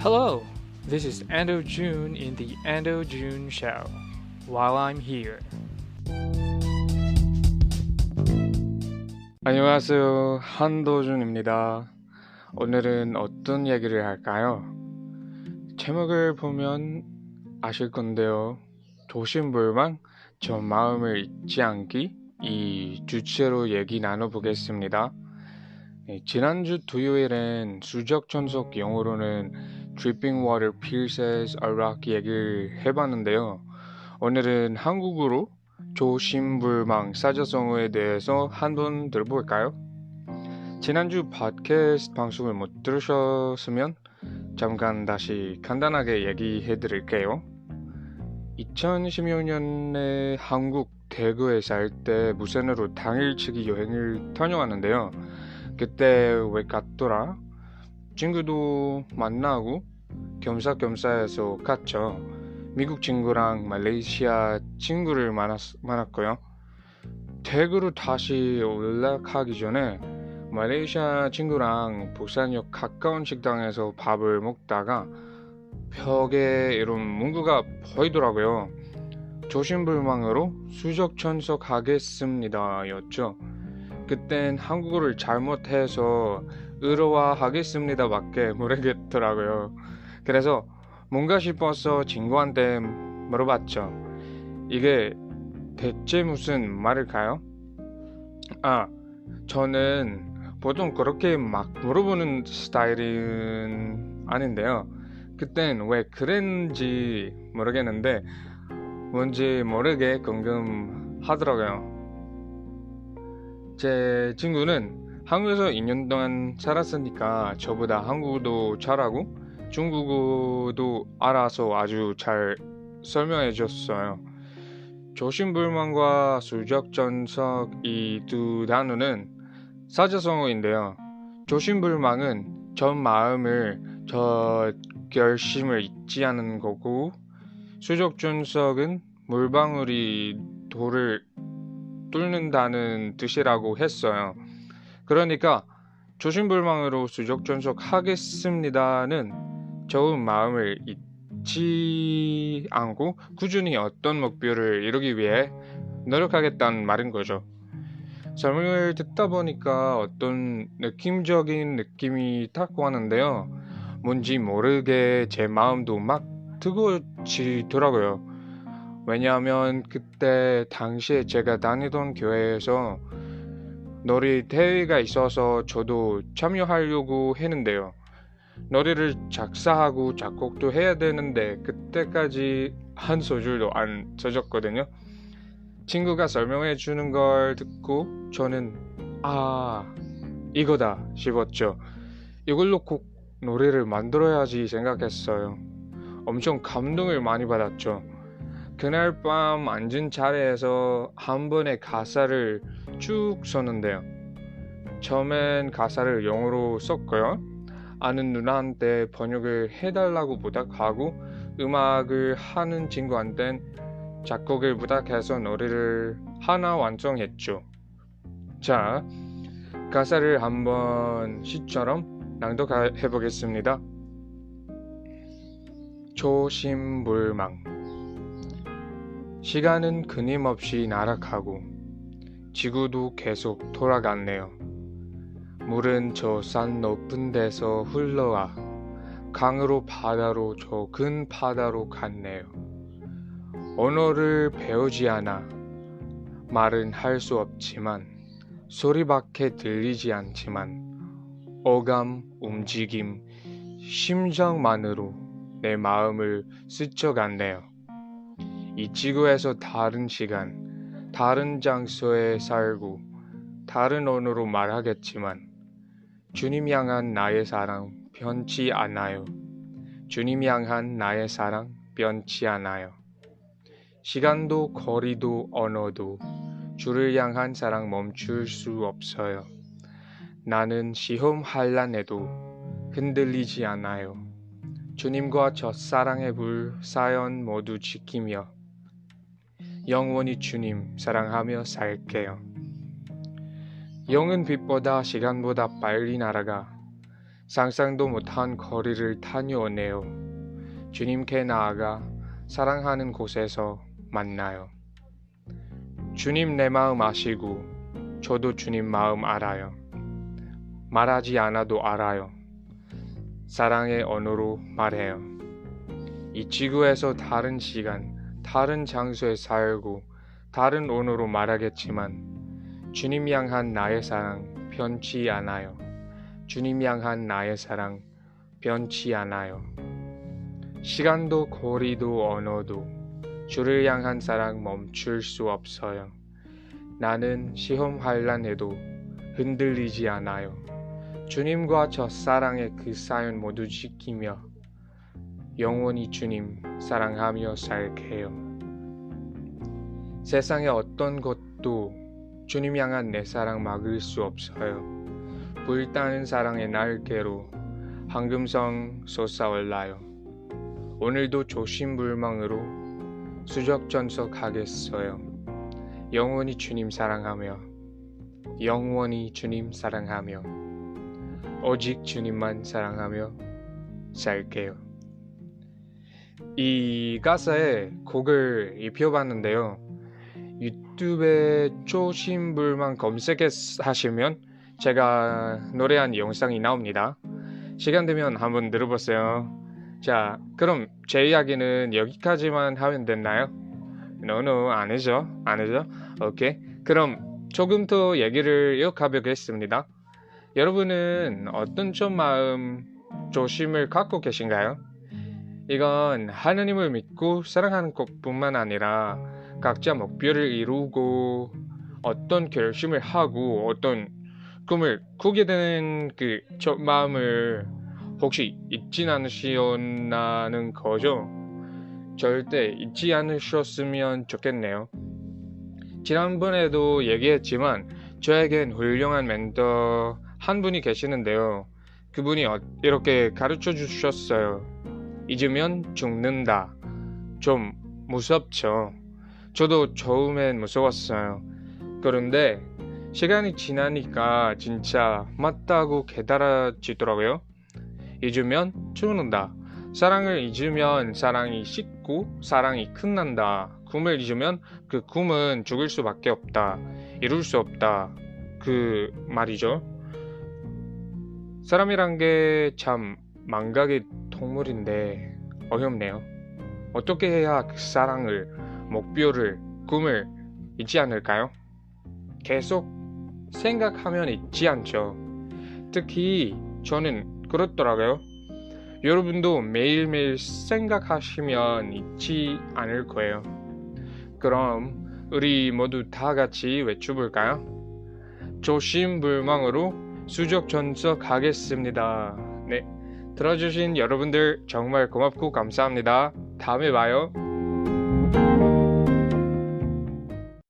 Hello, this is Endo June in the Endo June Show. While I'm here. 안녕하세요. 한도준입니다. 오늘은 어떤 얘기를 할까요? 제목을 보면 아실 건데요. 조심불망, 저 마음을 잊지 않기 이 주제로 얘기 나눠보겠습니다. 지난주 토요일엔 수적천석 영어로는 Dripping Water Pierces a Rock 얘기를 해봤는데요. 오늘은 한국어로 조심불망 사자성어에 대해서 한번 들어볼까요? 지난주 팟캐스트 방송을 못 들으셨으면 잠깐 다시 간단하게 얘기해 드릴게요. 2016년에 한국 대구에 살 때 부산으로 당일치기 여행을 다녀왔는데요. 그때 왜 갔더라? 친구도 만나고 겸사겸사해서 갔죠. 미국 친구랑 말레이시아 친구를 만났고요. 대구로 다시 올라가기 전에 말레이시아 친구랑 부산역 가까운 식당에서 밥을 먹다가 벽에 이런 문구가 보이더라고요. 조심불망으로 수적천석하겠습니다 였죠. 그땐 한국어를 잘못해서 의로와 하겠습니다 밖에 모르겠더라고요. 그래서 뭔가 싶어서 친구한테 물어봤죠. 이게 대체 무슨 말일까요? 저는 보통 그렇게 막 물어보는 스타일은 아닌데요. 그땐 왜 그랬는지 모르겠는데 뭔지 모르게 궁금하더라고요. 제 친구는 한국에서 2년 동안 살았으니까 저보다 한국어도 잘하고 중국어도 알아서 아주 잘 설명해 줬어요. 조심불망과 수적천석 이 두 단어는 사자성어인데요. 조심불망은 저 마음을 저 결심을 잊지 않는 거고 수적천석은 물방울이 돌을 뚫는다는 뜻이라고 했어요. 그러니까 조심불망으로 수적천석 하겠습니다는 좋은 마음을 잊지 않고 꾸준히 어떤 목표를 이루기 위해 노력하겠다는 말인 거죠. 설명을 듣다 보니까 어떤 느낌적인 느낌이 딱 왔는데요. 뭔지 모르게 제 마음도 막 뜨거워지더라고요. 왜냐하면 그때 당시에 제가 다니던 교회에서 놀이 대회가 있어서 저도 참여하려고 했는데요. 노래를 작사하고 작곡도 해야 되는데 그때까지 한 소절도 안 써졌거든요. 친구가 설명해 주는 걸 듣고 저는 이거다 싶었죠. 이걸로 꼭 노래를 만들어야지 생각했어요. 엄청 감동을 많이 받았죠. 그날 밤 앉은 자리에서 한 번에 가사를 쭉 썼는데요. 처음엔 가사를 영어로 썼고요. 아는 누나한테 번역을 해달라고 부탁하고 음악을 하는 친구한텐 작곡을 부탁해서 노래를 하나 완성했죠. 자, 가사를 한번 시처럼 낭독해 보겠습니다. 조심불망. 시간은 끊임없이 날아가고 지구도 계속 돌아갔네요. 물은 저 산 높은 데서 흘러와 강으로 바다로 저 근 바다로 갔네요. 언어를 배우지 않아 말은 할 수 없지만 소리밖에 들리지 않지만 어감, 움직임, 심장만으로 내 마음을 스쳐갔네요. 이 지구에서 다른 시간, 다른 장소에 살고 다른 언어로 말하겠지만 주님 향한 나의 사랑 변치 않아요. 주님 향한 나의 사랑 변치 않아요. 시간도 거리도 언어도 주를 향한 사랑 멈출 수 없어요. 나는 시험 환란에도 흔들리지 않아요. 주님과 첫사랑의 불 사연 모두 지키며 영원히 주님 사랑하며 살게요. 영은 빛보다 시간보다 빨리 날아가 상상도 못한 거리를 다녀오네요. 주님께 나아가 사랑하는 곳에서 만나요. 주님 내 마음 아시고 저도 주님 마음 알아요. 말하지 않아도 알아요. 사랑의 언어로 말해요. 이 지구에서 다른 시간, 다른 장소에 살고 다른 언어로 말하겠지만 주님 향한 나의 사랑 변치 않아요. 주님 향한 나의 사랑 변치 않아요. 시간도 거리도 언어도 주를 향한 사랑 멈출 수 없어요. 나는 시험 환란해도 흔들리지 않아요. 주님과 저 사랑의 그 사연 모두 지키며 영원히 주님 사랑하며 살게요. 세상의 어떤 것도 주님 향한 내 사랑 막을 수 없어요. 불타는 사랑의 날개로 황금성 솟아올라요. 오늘도 조심불망으로 수적전속하겠어요. 영원히 주님 사랑하며 영원히 주님 사랑하며 오직 주님만 사랑하며 살게요. 이 가사에 곡을 입혀봤는데요. 유튜브에 조심불망 검색하시면 제가 노래한 영상이 나옵니다. 시간 되면 한번 들어보세요. 자, 그럼 제 이야기는 여기까지만 하면 됐나요? No, 아니죠. 오케이. 그럼 조금 더 얘기를 이어가보겠습니다. 여러분은 어떤 좀 마음 조심을 갖고 계신가요? 이건 하느님을 믿고 사랑하는 것뿐만 아니라 각자 목표를 이루고 어떤 결심을 하고 어떤 꿈을 꾸게 되는 그 마음을 혹시 잊지 않으시었나는 거죠? 절대 잊지 않으셨으면 좋겠네요. 지난번에도 얘기했지만 저에겐 훌륭한 멘tor 한 분이 계시는데요. 그분이 이렇게 가르쳐 주셨어요. 잊으면 죽는다. 좀 무섭죠. 저도 처음엔 무서웠어요. 그런데 시간이 지나니까 진짜 맞다고 깨달아지더라고요. 잊으면 죽는다. 사랑을 잊으면 사랑이 식고 사랑이 끝난다. 꿈을 잊으면 그 꿈은 죽을 수밖에 없다. 이룰 수 없다. 그 말이죠. 사람이란 게 참 망각의 동물인데 어렵네요. 어떻게 해야 그 사랑을, 목표를, 꿈을 잊지 않을까요? 계속 생각하면 잊지 않죠. 특히 저는 그렇더라고요. 여러분도 매일매일 생각하시면 잊지 않을 거예요. 그럼 우리 모두 다 같이 외쳐볼까요? 조심불망으로 수적전속하겠습니다. 네, 들어주신 여러분들 정말 고맙고 감사합니다. 다음에 봐요.